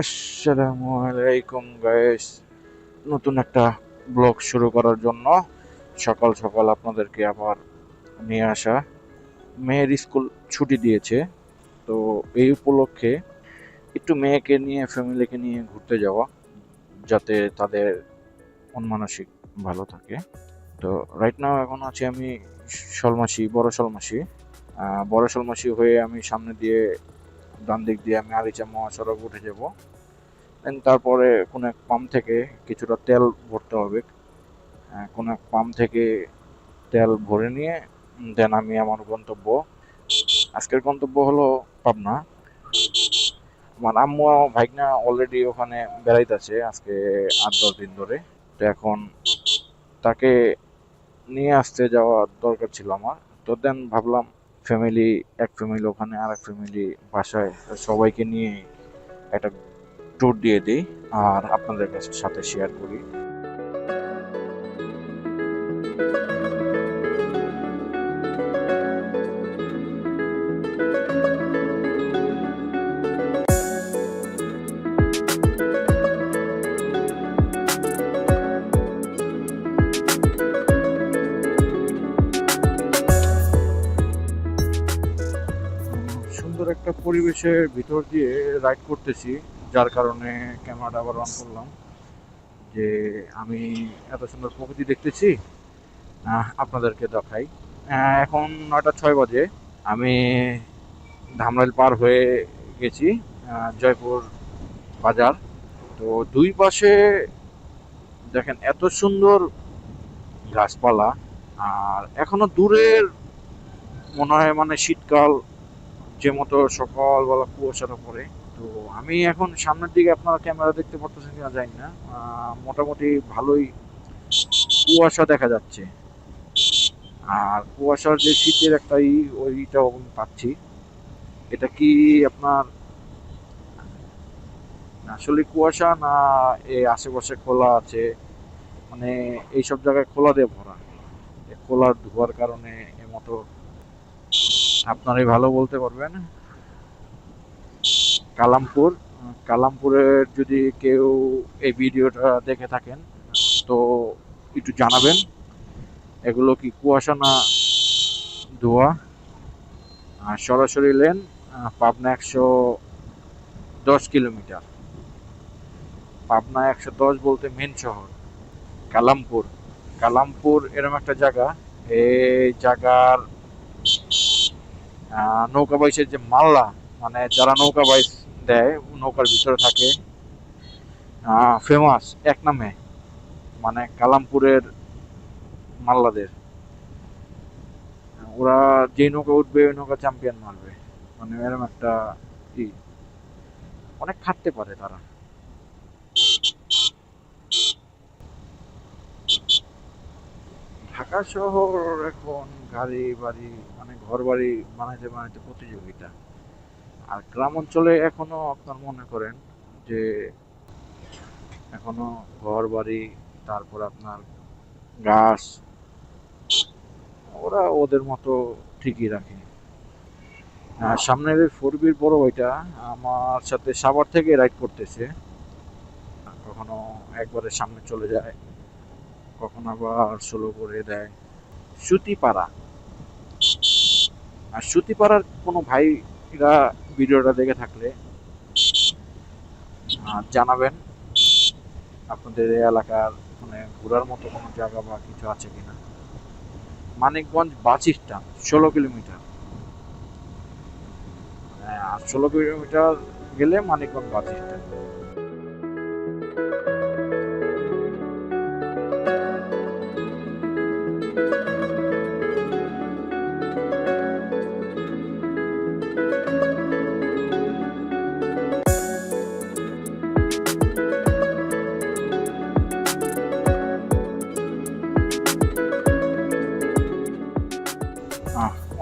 আসসালামু আলাইকুম গাইস। নতুন একটা ব্লগ শুরু করার জন্য সকাল সকাল আপনাদেরকে আবার নিয়ে আসা। মেয়ের স্কুল ছুটি দিয়েছে, তো এই উপলক্ষে একটু মেয়েকে নিয়ে ফ্যামিলিকে নিয়ে ঘুরতে যাওয়া, যাতে তাদের মন মানসিক ভালো থাকে। তো রাইট নাও এখন আছি আমি শলমাসি, বড় শলমাসি। বড় শলমাসি হয়ে আমি সামনে দিয়ে ডান দিক দিয়ে আমি আরিচা মহাসড়ক উঠে যাব। দেন তারপরে কোনো এক পাম্প থেকে কিছুটা তেল ভরতে হবে। কোনো এক পাম্প থেকে তেল ভরে নিয়ে দেন আমি আমার গন্তব্য, আজকের গন্তব্য হলো পাবনা। আমার আম্মু ভাইগনা অলরেডি ওখানে বেড়াইতেছে আজকে 8-10 দিন ধরে। তো এখন তাকে নিয়ে আসতে যাওয়ার দরকার ছিল আমার। তো দেন ভাবলাম এক ফ্যামিলি ওখানে আর এক ফ্যামিলি বাসায়, তো সবাইকে নিয়ে একটা ট্যুর দিয়ে দিই আর আপনাদের সাথে শেয়ার করি। সুন্দর একটা পরিবেশের ভিতর দিয়ে রাইড করতেছি, যার কারণে ক্যামেরাটা আবার অন করলাম যে আমি এত সুন্দর প্রকৃতি দেখতেছি, আপনাদেরকে দেখাই। এখন 9টা 6 বাজে। আমি ধামরাইল পার হয়ে গেছি, জয়পুর বাজার। তো দুই পাশে দেখেন এত সুন্দর গাছপালা, আর এখনো দূরের মনে হয় মানে শীতকাল যে মতো সকালবেলা কুয়াশাটা পড়ে। তো আমি এখন সামনের দিকে আপনারা ক্যামেরা দেখতে পারতেছেন কিনা জানি না, মোটামুটি ভালোই কুয়াশা দেখা যাচ্ছে। আর কুয়াশার যে শীতের একটা ওইটাও আমি পাচ্ছি। এটা কি আপনার আসলে কুয়াশা না এই আশেপাশে খোলা আছে, মানে এইসব জায়গায় খোলা দিয়ে ভরা, খোলার ধোয়ার কারণে এমতো আপনারাই ভালো বলতে পারবেন। কালামপুর, কালামপুরের যদি কেউ এই ভিডিওটা দেখে থাকেন তো একটু জানাবেন এগুলো কি কুয়াশা না ধোয়া। আর সরাসরি লেন পাবনা 110 কিলোমিটার। পাবনা 110 বলতে মেন শহর কালামপুর। কালামপুর এরকম একটা জায়গা, এই জায়গার নৌকা বাইচের যে মাল্লা, মানে যারা নৌকা বাইচ দেয় নৌকার ভিতরে থাকে, ফেমাস এক নামে, মানে কালামপুরের মাল্লাদের। ওরা যে নৌকা উঠবে ওই নৌকা চ্যাম্পিয়ন মারবে, মানে এরকম একটা ই, অনেক খাটতে পারে তারা। ঢাকা শহর এখন গাড়ি বাড়ি মানে ঘর বাড়ি বানাইতে বানাইতে প্রতিযোগিতা। আর গ্রাম অঞ্চলে এখনো আপনার মনে করেন যে এখনো ঘর বাড়ি, তারপর আপনার গাছ, ওরা ওদের মতো ঠিকই রাখে। সামনের ফোর বির বড় ওইটা আমার সাথে সাভার থেকে রাইড করতেছে, কখনো একবারে সামনে চলে যায়, কখনো আবার স্লো করে দেয়। সুতিপাড়া, আর সুতিপাড়ার কোনো ভাইরা ভিডিওটা দেখে থাকলে জানাবেন আপনাদের এই এলাকার মানে ঘোরার মতো কোনো জায়গা বা কিছু আছে কিনা। মানিকগঞ্জ বাস স্ট্যান্ড 16 কিলোমিটার, আর 16 কিলোমিটার গেলে মানিকগঞ্জ বাস স্ট্যান্ড।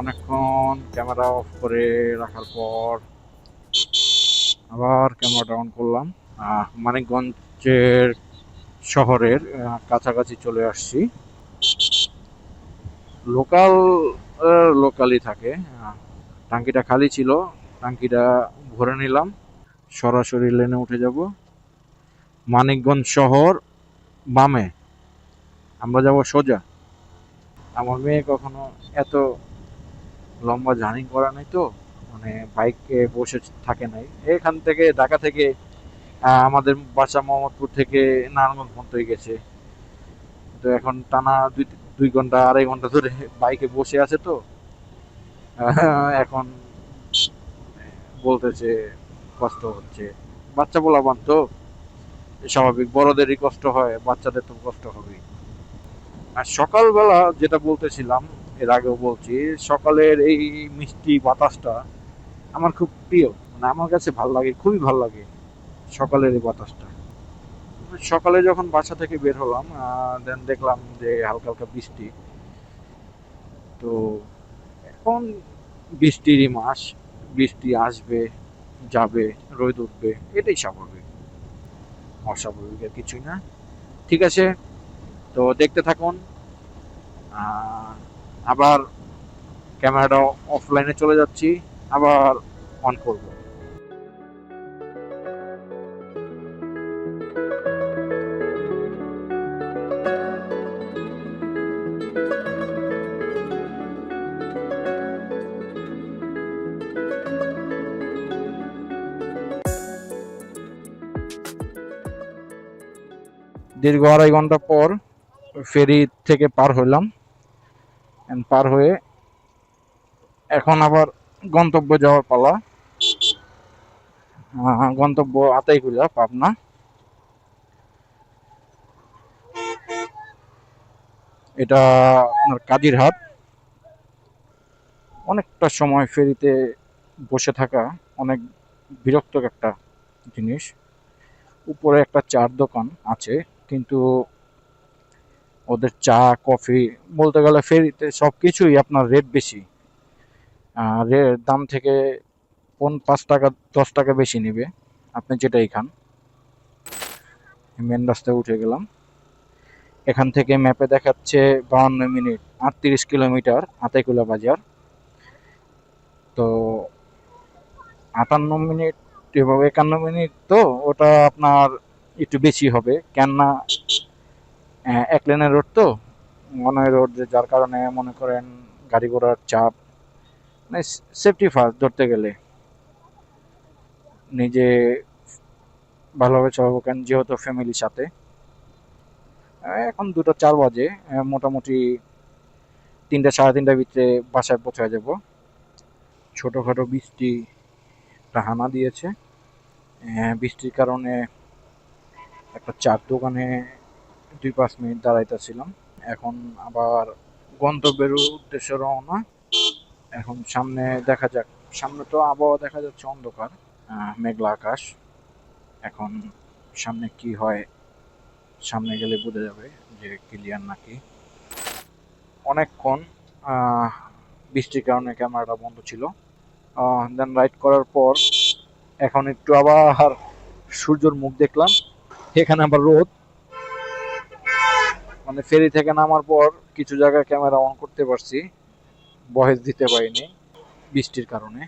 অনেকক্ষণ ক্যামেরা অফ করে রাখার পর আবার ক্যামেরাটা অন করলাম। মানিকগঞ্জের শহরের কাছাকাছি চলে আসছি। লোকাল লোকালই থাকে। টাঙ্কিটা খালি ছিল, টাঙ্কিটা ভরে নিলাম। সরাসরি লেনে উঠে যাব। মানিকগঞ্জ শহর বামে, আমরা যাব সোজা। আমার মেয়ে কখনো এত লম্বা জার্নি করা নাই তো, মানে বাইকে বসে থাকে নাই। এখান থেকে ঢাকা থেকে আমাদের বাসা মোহাম্মদপুর থেকে নারায়ণগঞ্জ পর্যন্তই গেছে। তো এখন টানা 2 ঘন্টা 2.5 ঘন্টা ধরে বাইকে বসে আছে তো এখন বলতেছে কষ্ট হচ্ছে। বাচ্চা পোলাপান তো স্বাভাবিক, বড়দেরই কষ্ট হয়, বাচ্চাদের তো কষ্ট হবেই। আর সকালবেলা যেটা বলতেছিলাম, এর আগেও বলছি, সকালের এই মিষ্টি বাতাসটা আমার খুব প্রিয়, মানে আমার কাছে ভাল লাগে, খুবই ভাল লাগে সকালের এই বাতাসটা। সকালে যখন বাসা থেকে বের হলাম, দেন দেখলাম যে হালকা হালকা বৃষ্টি। তো এখন বৃষ্টিরই মাস, বৃষ্টি আসবে যাবে, রোদ উঠবে, এটাই স্বাভাবিক, অস্বাভাবিক আর কিছুই না। ঠিক আছে, তো দেখতে থাকুন। আহ, আবার ক্যামেরাটা অফলাইনে চলে যাচ্ছি, আবার অন করব। দীর্ঘ 2.5 ঘন্টা পর ফেরি থেকে পার হইলাম। পার হয়ে এখন আবার গন্তব্যে যাওয়ার পালা। গন্তব্য আতাইকুলা, পাবনা। এটা আপনার কাজিরহাট। অনেকটা সময় ফেরিতে বসে থাকা অনেক বিরক্তক একটা জিনিস। উপরে একটা চার দোকান আছে, কিন্তু ওদের চা কফি বলতে গেলে ফেরিতে সবকিছুই আপনার রেট বেশি। দাম থেকে 5 টাকা 10 টাকা বেশি নিবে আপনি যেটাই খান। মেন রাস্তায় উঠে গেলাম। এখান থেকে ম্যাপে দেখাচ্ছে 52 মিনিট, 38 কিলোমিটার আতাইকুলা বাজার। তো 58 মিনিট এবং 51 মিনিট, তো ওটা আপনার একটু বেশি হবে, কেননা এক লেনের রোড তো, মনে রোড, যার কারণে মনে করেন গাড়ি ঘোড়ার চাপ, মানে সেফটি ফার্স্ট ধরতে গেলে নিজে ভালোভাবে চালাবো, কেন যেহেতু ফ্যামিলির সাথে। এখন 2টা 4 বাজে, মোটামুটি 3টা 3:30 ভিতরে বাসায় পৌঁছায় যাব। ছোটোখাটো বৃষ্টি হানা দিয়েছে। বৃষ্টির কারণে একটা চার দোকানে 2-5 মিনিট দাঁড়াইতেছিলাম। এখন আবার গন্তব্যের উদ্দেশ্যে রওনা। এখন সামনে দেখা যাক, সামনে তো আবহাওয়া দেখা যাচ্ছে অন্ধকার, মেঘলা আকাশ। এখন সামনে কি হয়, সামনে গেলে বোঝা যাবে যে ক্লিয়ার নাকি। অনেকক্ষণ বৃষ্টির কারণে ক্যামেরাটা বন্ধ ছিল। দেন রাইড করার পর এখন একটু আবার সূর্যর মুখ দেখলাম। এখানে আবার রোদ, মানে ফেরি থেকে নামার পর কিছু জায়গায় ক্যামেরা অন করতে পারছি, ভয়েস দিতে পারিনি বৃষ্টির কারণে।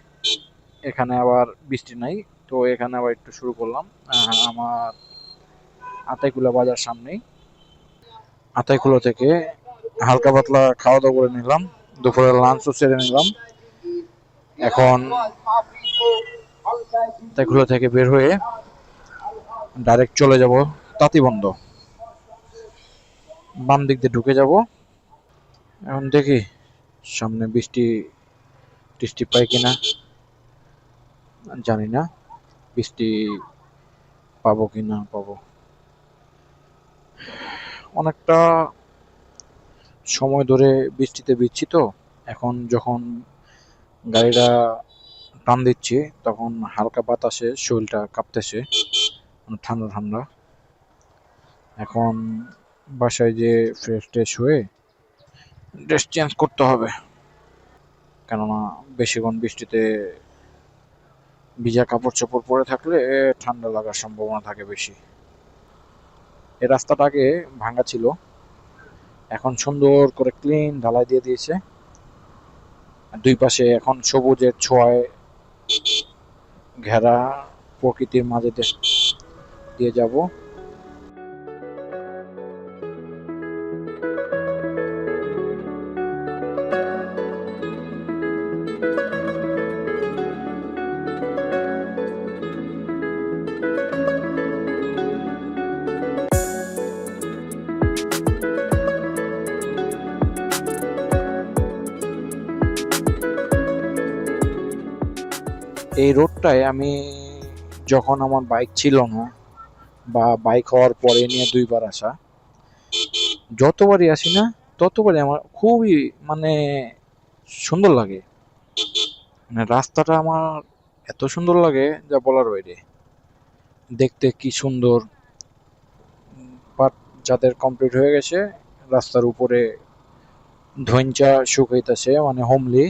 এখানে আবার বৃষ্টি নাই, তো এখানে আবার একটু শুরু করলাম। আমার আতাইকুলা বাজার সামনেই। আতাইকুলা থেকে হালকা পাতলা খাওয়া দাওয়া করে নিলাম, দুপুরের লাঞ্চও সেরে নিলাম। এখন আতাইকুলা থেকে বের হয়ে ডাইরেক্ট চলে যাব তাঁতিবন্ধ, বাম দিক দিয়ে ঢুকে যাব। এখন দেখি সামনে বৃষ্টি টিষ্টি পাই কিনা, জানি না বৃষ্টি পাবো কি না পাবো। অনেকটা সময় ধরে বৃষ্টিতে ভিজছি তো, এখন যখন গাড়িটা টান দিচ্ছি তখন হালকা বাতাসে শরীরটা কাঁপতেছে, ঠান্ডা ঠান্ডা। এখন বাসায় যে ফ্রেশ ট্রেশ হয়ে ড্রেস চেঞ্জ করতে হবে, কেননা বেশিক্ষণ বৃষ্টিতে ভিজা কাপড় চোপড় পরে থাকলে ঠান্ডা লাগার সম্ভাবনা থাকে বেশি। এই রাস্তাটা আগে ভাঙা ছিল, এখন সুন্দর করে ক্লিন ঢালাই দিয়ে দিয়েছে। দুই পাশে এখন সবুজের ছোঁয়ায় ঘেরা প্রকৃতির মাঝে দিয়ে যাব। এই রোডটায় আমি যখন আমার বাইক ছিল না বা বাইক হওয়ার পরে নিয়ে দুইবার আসা, যতবারই আসি না ততবারই আমার খুবই মানে সুন্দর লাগে। মানে রাস্তাটা আমার এত সুন্দর লাগে যা বলার বাইরে। দেখতে কি সুন্দর। বাট যাদের কমপ্লিট হয়ে গেছে রাস্তার উপরে ধইঞ্চা শুকাইতেছে মানে হোমলি,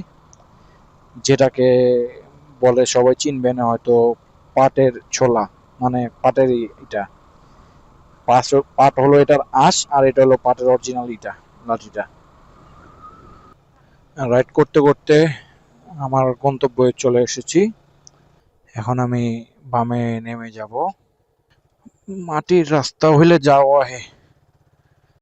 যেটাকে বলে সবাই চিনবে না হয়তো, পাটের ছোলা, মানে পাটের এটা পাট হলো এটার আঁশ, আর এটা হলো পাটের অরিজিনাল ইটা, লাঠিটা। রাইড করতে করতে আমার গন্তব্যে চলে এসেছি। এখন আমি বামে নেমে যাব। মাটির রাস্তা হইলে যাওয়া হে